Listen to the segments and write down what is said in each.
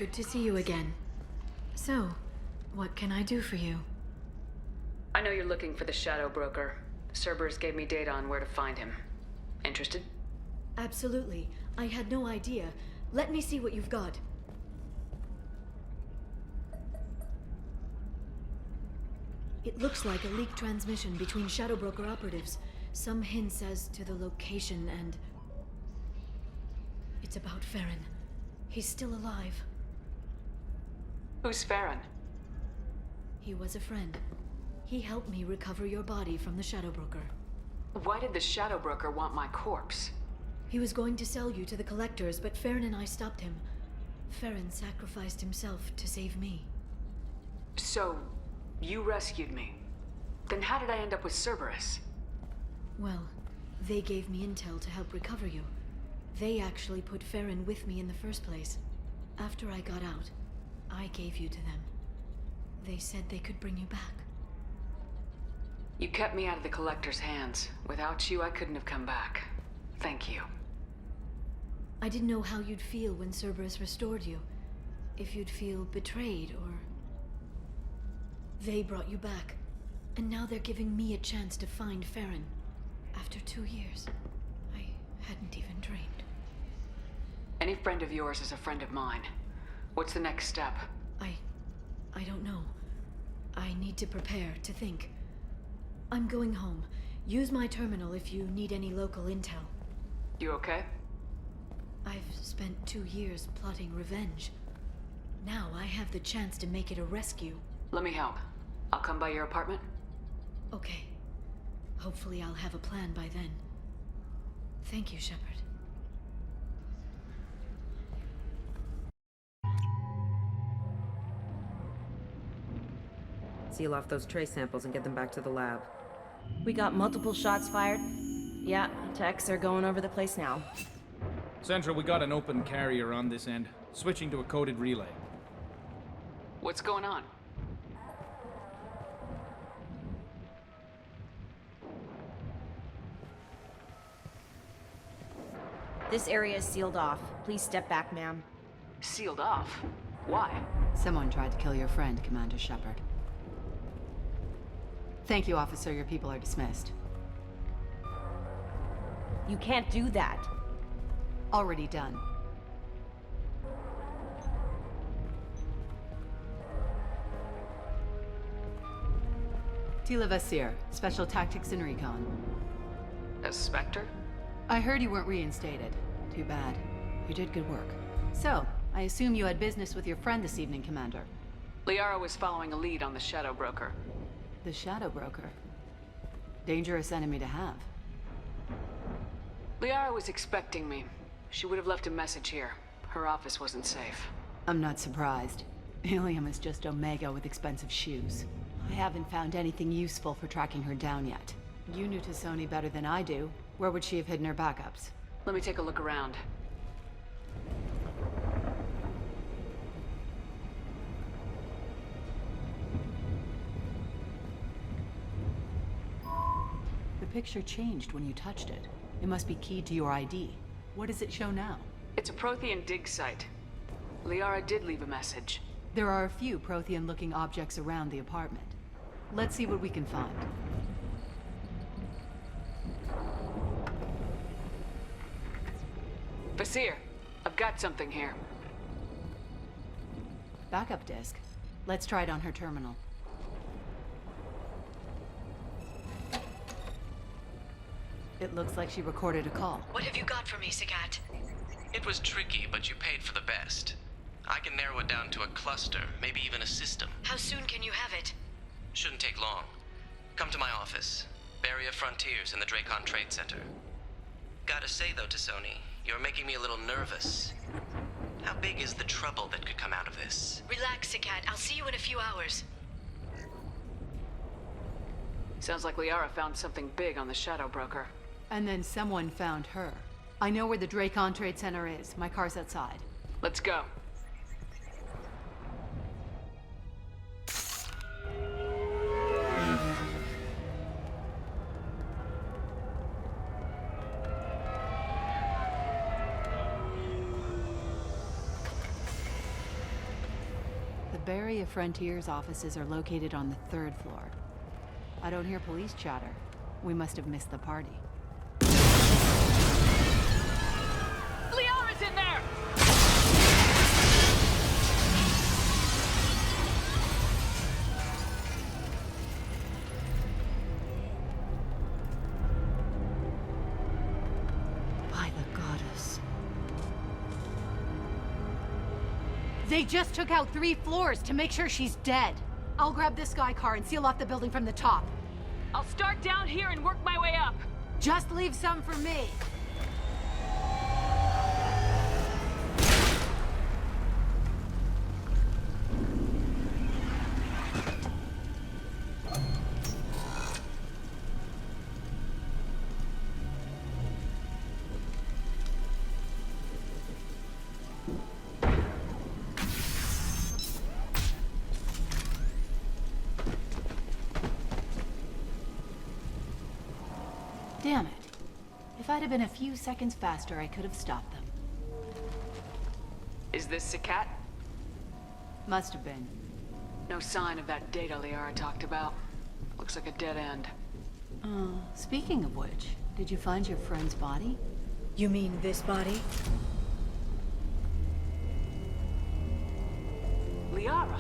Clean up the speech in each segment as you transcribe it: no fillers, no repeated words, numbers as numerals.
good to see you again. So, what can I do for you? I know you're looking for the Shadow Broker. Cerberus gave me data on where to find him. Interested? Absolutely. I had no idea. Let me see what you've got. It looks like a leaked transmission between Shadow Broker operatives. Some hints as to the location and... It's about Farron. He's still alive. Who's Farron? He was a friend. He helped me recover your body from the Shadow Broker. Why did the Shadow Broker want my corpse? He was going to sell you to the collectors, but Farron and I stopped him. Farron sacrificed himself to save me. So, you rescued me. Then how did I end up with Cerberus? Well, they gave me intel to help recover you. They actually put Farron with me in the first place. After I got out, I gave you to them. They said they could bring you back. You kept me out of the collector's hands. Without you, I couldn't have come back. Thank you. I didn't know how you'd feel when Cerberus restored you. If you'd feel betrayed, or... They brought you back. And now they're giving me a chance to find Farron. After 2 years. I hadn't even dreamed. Any friend of yours is a friend of mine. What's the next step? I don't know. I need to prepare, to think. I'm going home. Use my terminal if you need any local intel. You okay? I've spent 2 years plotting revenge. Now I have the chance to make it a rescue. Let me help. I'll come by your apartment. Okay. Hopefully I'll have a plan by then. Thank you, Shepard. Seal off those trace samples and get them back to the lab. We got multiple shots fired. Yeah, techs are going over the place now. Central, we got an open carrier on this end. Switching to a coded relay. What's going on? This area is sealed off. Please step back, ma'am. Sealed off? Why? Someone tried to kill your friend, Commander Shepard. Thank you, officer. Your people are dismissed. You can't do that. Already done. Tila Vasir, Special Tactics and Recon. A Spectre? I heard you weren't reinstated. Too bad. You did good work. So, I assume you had business with your friend this evening, Commander. Liara was following a lead on the Shadow Broker. The Shadow Broker. Dangerous enemy to have. Liara was expecting me. She would have left a message here. Her office wasn't safe. I'm not surprised. Ilium is just Omega with expensive shoes. I haven't found anything useful for tracking her down yet. You knew Tassoni better than I do. Where would she have hidden her backups? Let me take a look around. The picture changed when you touched it. It must be keyed to your ID. What does it show now? It's a Prothean dig site. Liara did leave a message. There are a few Prothean-looking objects around the apartment. Let's see what we can find. Vasir, I've got something here. Backup disk. Let's try it on her terminal. It looks like she recorded a call. What have you got for me, Sagat? It was tricky, but you paid for the best. I can narrow it down to a cluster, maybe even a system. How soon can you have it? Shouldn't take long. Come to my office. Barrier Frontiers in the Dracon Trade Center. Gotta say though, Tassoni, you're making me a little nervous. How big is the trouble that could come out of this? Relax, Sagat. I'll see you in a few hours. Sounds like Liara found something big on the Shadow Broker. And then someone found her. I know where the Dracon Trade Center is. My car's outside. Let's go. Barrier Frontiers offices are located on the 3rd floor. I don't hear police chatter. We must have missed the party. Liara's in there! By the goddess. They just took out 3 floors to make sure she's dead. I'll grab this sky car and seal off the building from the top. I'll start down here and work my way up. Just leave some for me. Damn it. If I'd have been a few seconds faster, I could have stopped them. Is this Sakat? Must have been. No sign of that data Liara talked about. Looks like a dead end. Speaking of which, did you find your friend's body? You mean this body? Liara?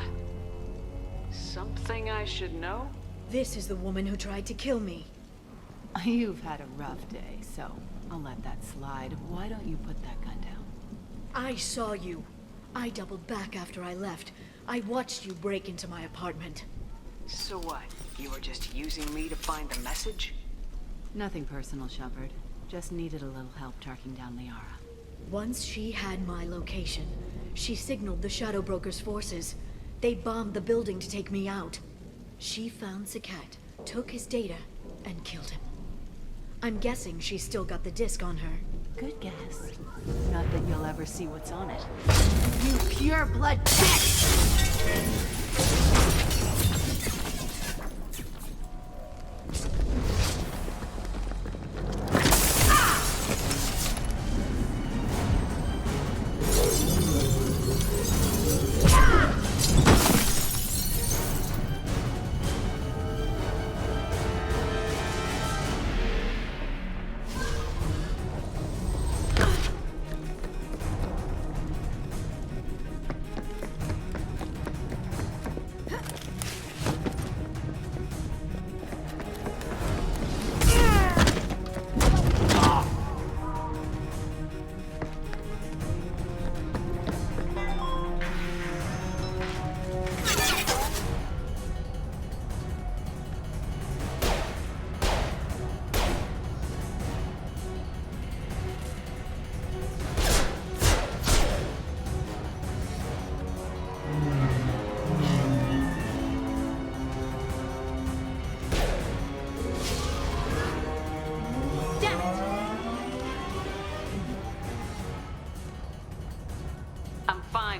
Something I should know? This is the woman who tried to kill me. You've had a rough day, so I'll let that slide. Why don't you put that gun down? I saw you. I doubled back after I left. I watched you break into my apartment. So what? You were just using me to find the message? Nothing personal, Shepard. Just needed a little help tracking down Liara. Once she had my location, she signaled the Shadow Broker's forces. They bombed the building to take me out. She found Sakat, took his data, and killed him. I'm guessing she's still got the disc on her. Good guess. Not that you'll ever see what's on it. You pure blood bitch!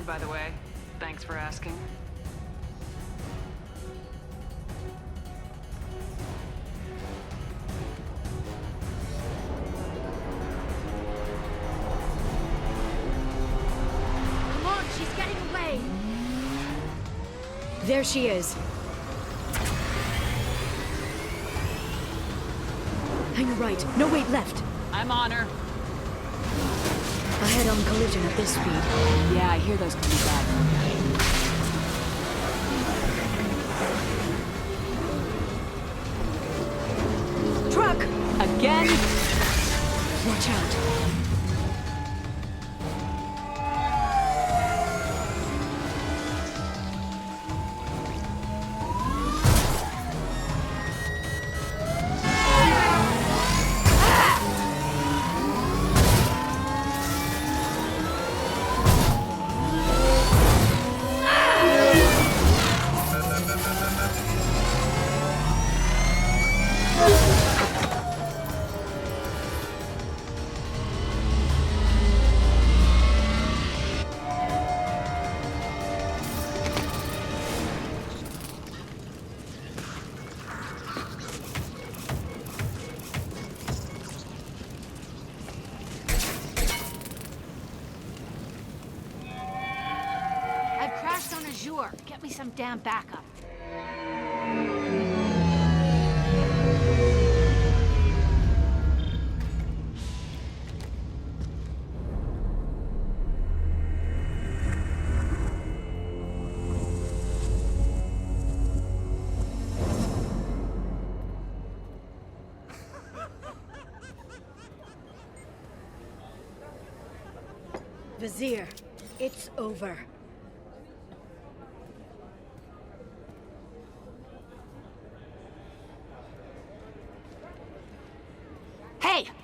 By the way, thanks for asking. Come on, she's getting away! There she is. Hang right. No, wait, left. I'm on her. A head-on collision at this speed. Yeah, I hear those coming back. Truck! Again? Watch out. Sure, get me some damn backup. Vizier, it's over.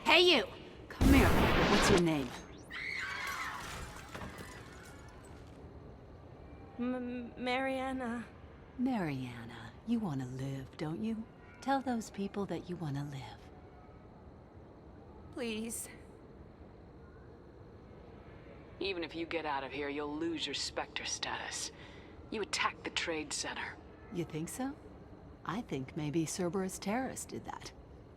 Hey you! Come here. What's your name? Mariana. Mariana. You want to live, don't you? Tell those people that you want to live. Please. Even if you get out of here, you'll lose your Spectre status. You attacked the trade center. You think so? I think maybe Cerberus terrorists did that.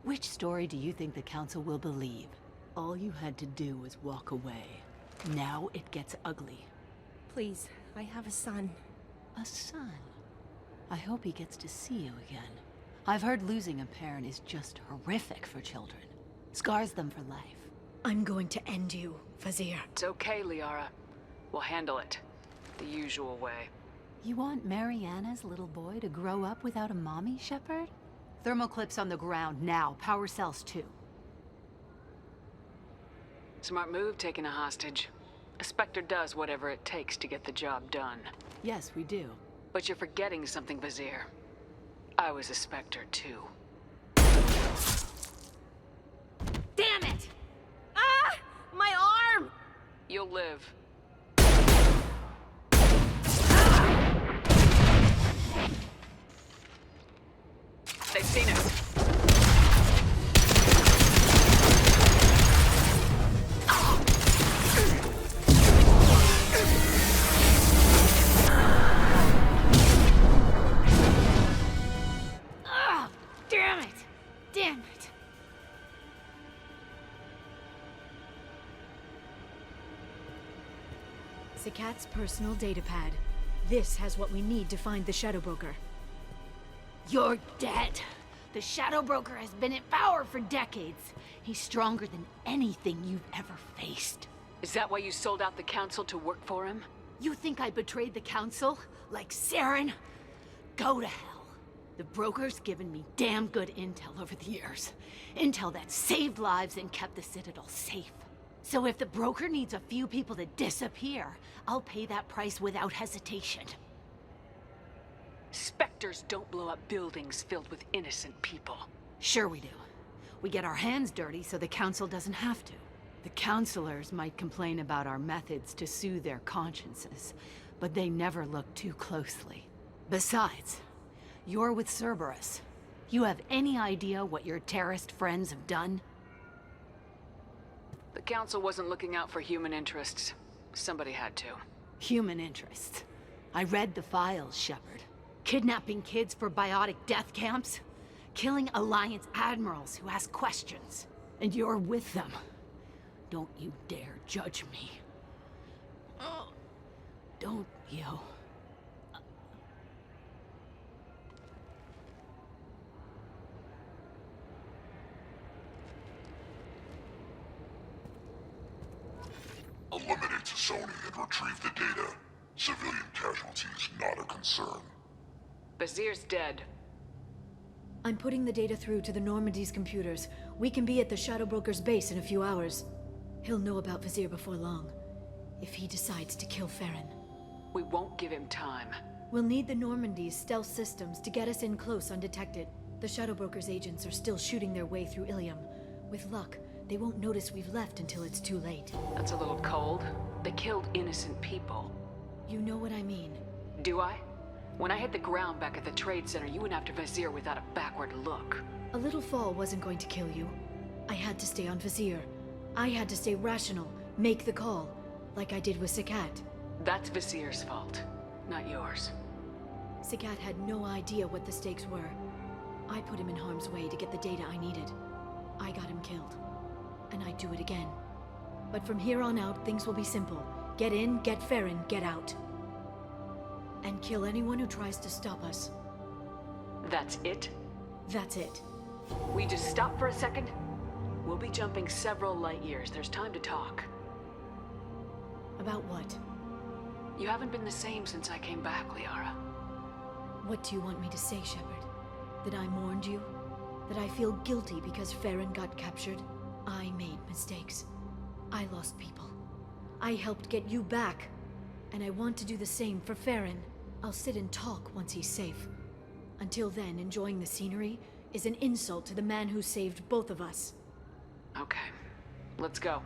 Which story do you think the Council will believe? All you had to do was walk away. Now it gets ugly. Please, I have a son. A son? I hope he gets to see you again. I've heard losing a parent is just horrific for children. Scars them for life. I'm going to end you, Vizier. It's okay, Liara. We'll handle it. The usual way. You want Mariana's little boy to grow up without a mommy, Shepard? Thermal clips on the ground now. Power cells too. Smart move taking a hostage. A Spectre does whatever it takes to get the job done. Yes, we do. But you're forgetting something, Vizier. I was a Spectre too. Damn it! Ah! My arm! You'll live. They've seen us. Ah! Damn it! Damn it! Sakat's personal data pad. This has what we need to find the Shadow Broker. You're dead. The Shadow Broker has been in power for decades. He's stronger than anything you've ever faced. Is that why you sold out the Council to work for him? You think I betrayed the Council? Like Saren? Go to hell. The Broker's given me damn good intel over the years. Intel that saved lives and kept the Citadel safe. So if the Broker needs a few people to disappear, I'll pay that price without hesitation. Spectres don't blow up buildings filled with innocent people. Sure we do. We get our hands dirty so the Council doesn't have to. The Councilors might complain about our methods to soothe their consciences, but they never look too closely. Besides, you're with Cerberus. You have any idea what your terrorist friends have done? The Council wasn't looking out for human interests. Somebody had to. Human interests. I read the files, Shepard. Kidnapping kids for biotic death camps? Killing Alliance admirals who ask questions. And you're with them. Don't you dare judge me. Don't you? Eliminate Sony and retrieve the data. Civilian casualties not a concern. Vizier's dead. I'm putting the data through to the Normandy's computers. We can be at the Shadow Broker's base in a few hours. He'll know about Vizier before long. If he decides to kill Farron. We won't give him time. We'll need the Normandy's stealth systems to get us in close undetected. The Shadow Broker's agents are still shooting their way through Ilium. With luck, they won't notice we've left until it's too late. That's a little cold. They killed innocent people. You know what I mean. Do I? When I hit the ground back at the trade center, you went after Vizier without a backward look. A little fall wasn't going to kill you. I had to stay on Vizier. I had to stay rational, make the call, like I did with Sakat. That's Vizier's fault, not yours. Sakat had no idea what the stakes were. I put him in harm's way to get the data I needed. I got him killed. And I'd do it again. But from here on out, things will be simple. Get in, get Farron, get out. and kill anyone who tries to stop us. That's it? That's it. We just stop for a second? We'll be jumping several light years. There's time to talk. About what? You haven't been the same since I came back, Liara. What do you want me to say, Shepard? That I mourned you? That I feel guilty because Farron got captured? I made mistakes. I lost people. I helped get you back. And I want to do the same for Farron. I'll sit and talk once he's safe. Until then, enjoying the scenery is an insult to the man who saved both of us. Okay, let's go.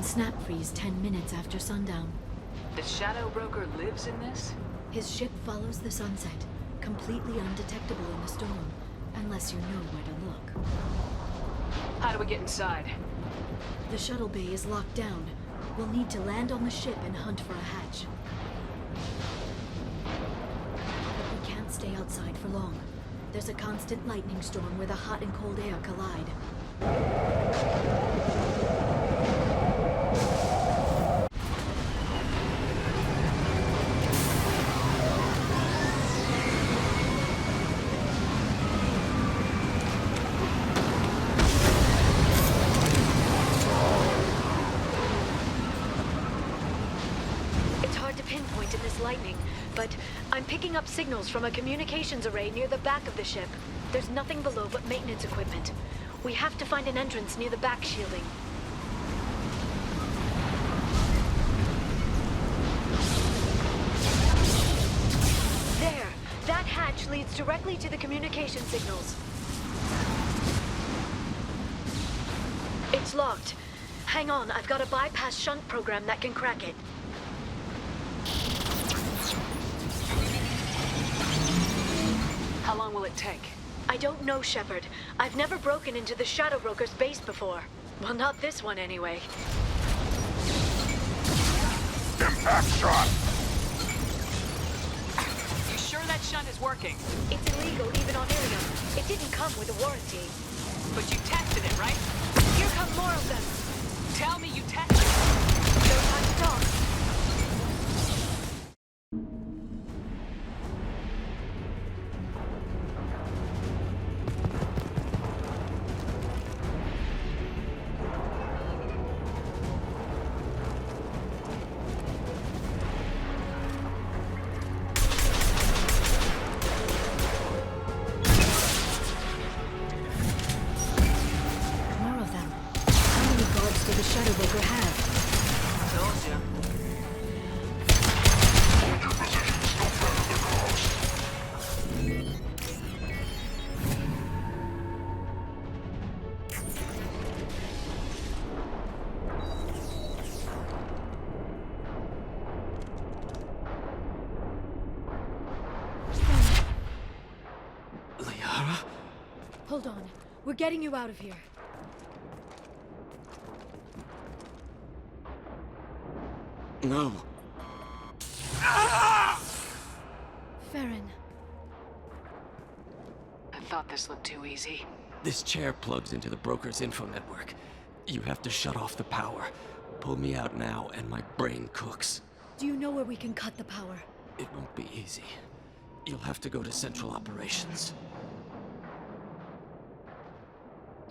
Snap freeze 10 minutes after sundown. The Shadow Broker lives in this? His ship follows the sunset, completely undetectable in the storm, unless you know where to look. How do we get inside? The shuttle bay is locked down. We'll need to land on the ship and hunt for a hatch. But we can't stay outside for long. There's a constant lightning storm where the hot and cold air collide. Lightning, but I'm picking up signals from a communications array near the back of the ship. There's nothing below but maintenance equipment. We have to find an entrance near the back shielding. There! That hatch leads directly to the communication signals. It's locked. Hang on, I've got a bypass shunt program that can crack it. How long will it take? I don't know, Shepard. I've never broken into the Shadow Broker's base before. Well, not this one, anyway. Impact shot! You sure that shunt is working? It's illegal even on Irium. It didn't come with a warranty. But you tested it, right? Here come more of them. Tell me you tested it. No time to talk. Liara? Hold on. We're getting you out of here. No. Farron. I thought this looked too easy. This chair plugs into the broker's info network. You have to shut off the power. Pull me out now and my brain cooks. Do you know where we can cut the power? It won't be easy. You'll have to go to Central Operations.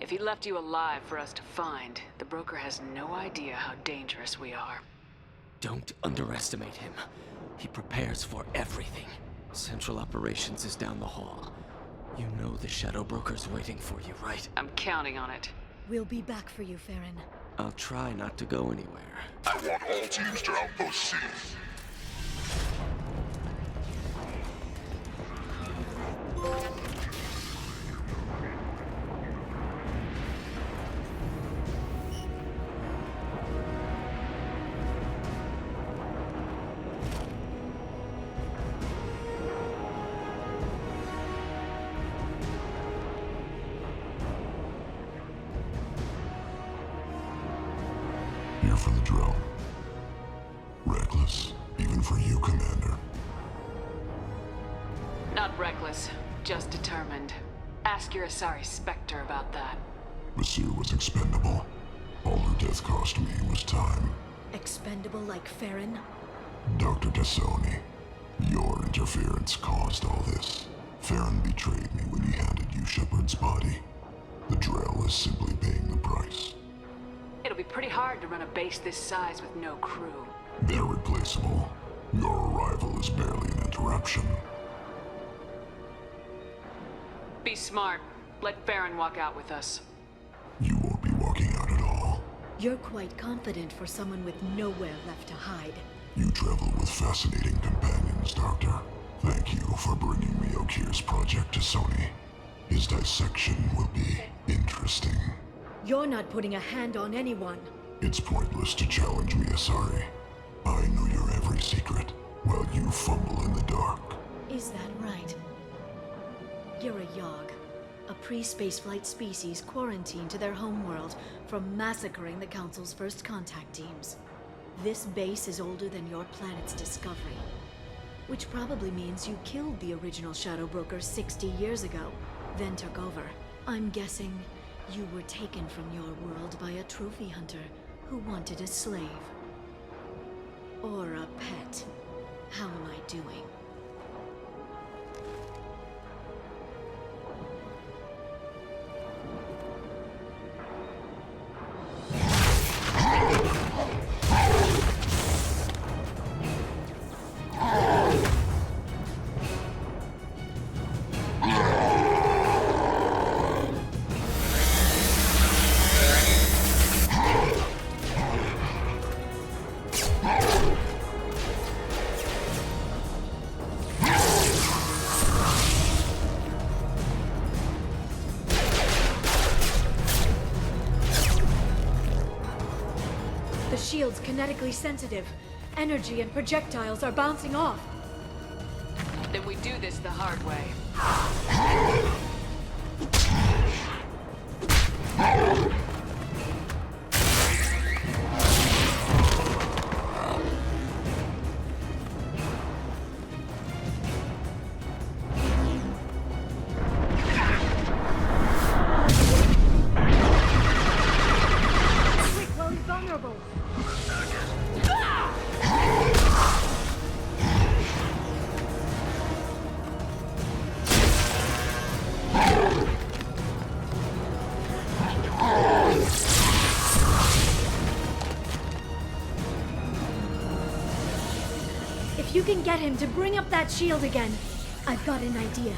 If he left you alive for us to find, the broker has no idea how dangerous we are. Don't underestimate him. He prepares for everything. Central Operations is down the hall. You know the Shadow Broker's waiting for you, right? I'm counting on it. We'll be back for you, Farron. I'll try not to go anywhere. I want all teams to Outpost C. here for the drill. Reckless, even for you, Commander. Not reckless, just determined. Ask your Asari Spectre about that. Basir was expendable. All her death cost me was time. Expendable like Farron? Dr. Tassoni, your interference caused all this. Farron betrayed me when he handed you Shepard's body. The Drell is simply paying the price. It'll be pretty hard to run a base this size with no crew. They're replaceable. Your arrival is barely an interruption. Be smart. Let Farron walk out with us. You won't be walking out at all. You're quite confident for someone with nowhere left to hide. You travel with fascinating companions, Doctor. Thank you for bringing me Okir's project to Sony. His dissection will be interesting. You're not putting a hand on anyone. It's pointless to challenge me, Asari. I know your every secret, while you fumble in the dark. Is that right? You're a Yogg, a pre-spaceflight species quarantined to their homeworld from massacring the Council's first contact teams. This base is older than your planet's discovery, which probably means you killed the original Shadow Broker 60 years ago, then took over. I'm guessing you were taken from your world by a trophy hunter who wanted a slave. Or a pet. How am I doing? The shield's kinetically sensitive. Energy and projectiles are bouncing off. Then we do this the hard way. Quick, while he's vulnerable. If you can get him to bring up that shield again, I've got an idea.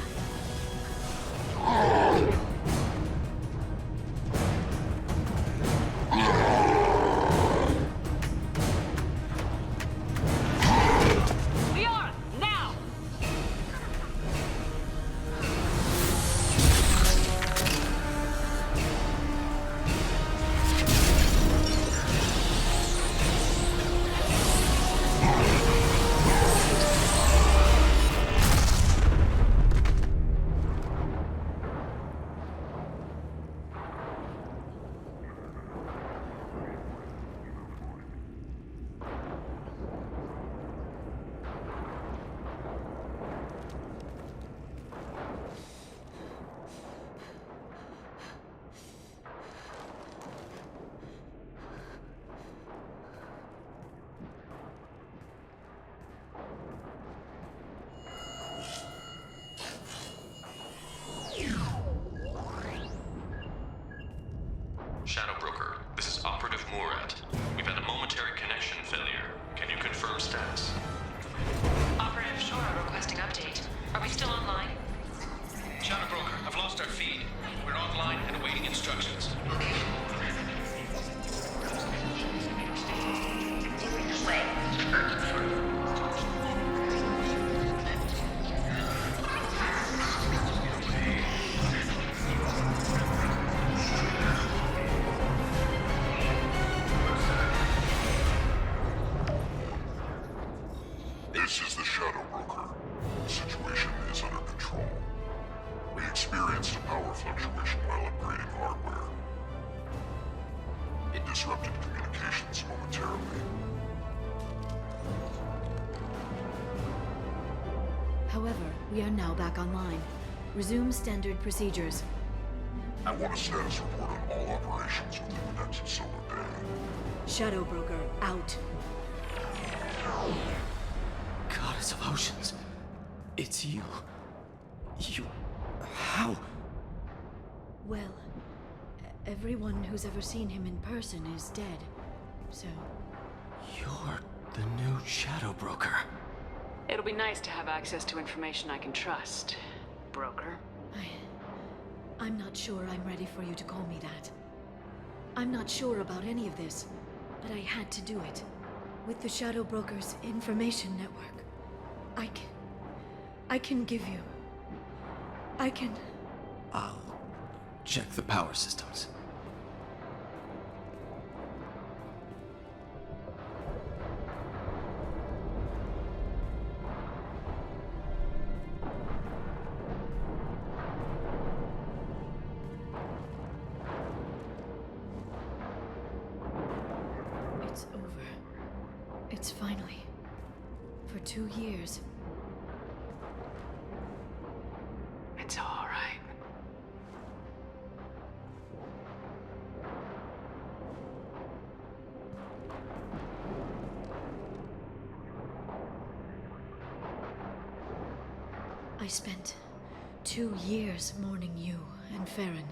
Liara, now! Shadow Broker, this is Operative Murat. We've had a momentary connection failure. Can you confirm status? Operative Shora requesting update. Are we still online? Shadow Broker, I've lost our feed. We're online and awaiting instructions. This is the Shadow Broker. The situation is under control. We experienced a power fluctuation while upgrading hardware. It disrupted communications momentarily. We are now back online. Resume standard procedures. I want a status report on all operations within the next solar day. Shadow Broker, out. Goddess of Oceans. It's you. You... How? Well, everyone who's ever seen him in person is dead. So, You're the new Shadow Broker. It'll be nice to have access to information I can trust, broker. I'm not sure I'm ready for you to call me that. I'm not sure about any of this, but I had to do it. With the Shadow Broker's information network, I can give you... I'll check the power systems. It's over. It's finally. For 2 years. It's all right. I spent 2 years mourning you and Farron.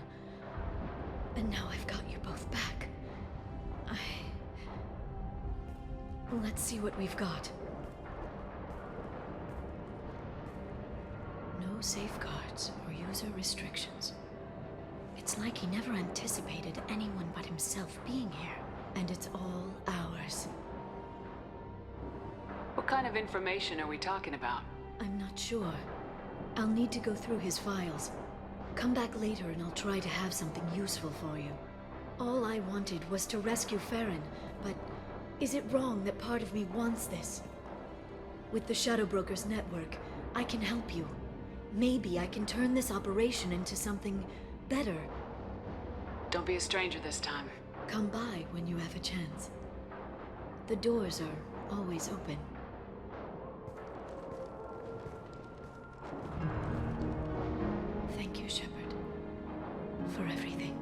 And now I've got you both back. Let's see what we've got. No safeguards or user restrictions. It's like he never anticipated anyone but himself being here. And it's all ours. What kind of information are we talking about? I'm not sure. I'll need to go through his files. Come back later and I'll try to have something useful for you. All I wanted was to rescue Farron, but is it wrong that part of me wants this? With the Shadow Broker's network, I can help you. Maybe I can turn this operation into something better. Don't be a stranger this time. Come by when you have a chance. The doors are always open. Thank you, Shepard, for everything.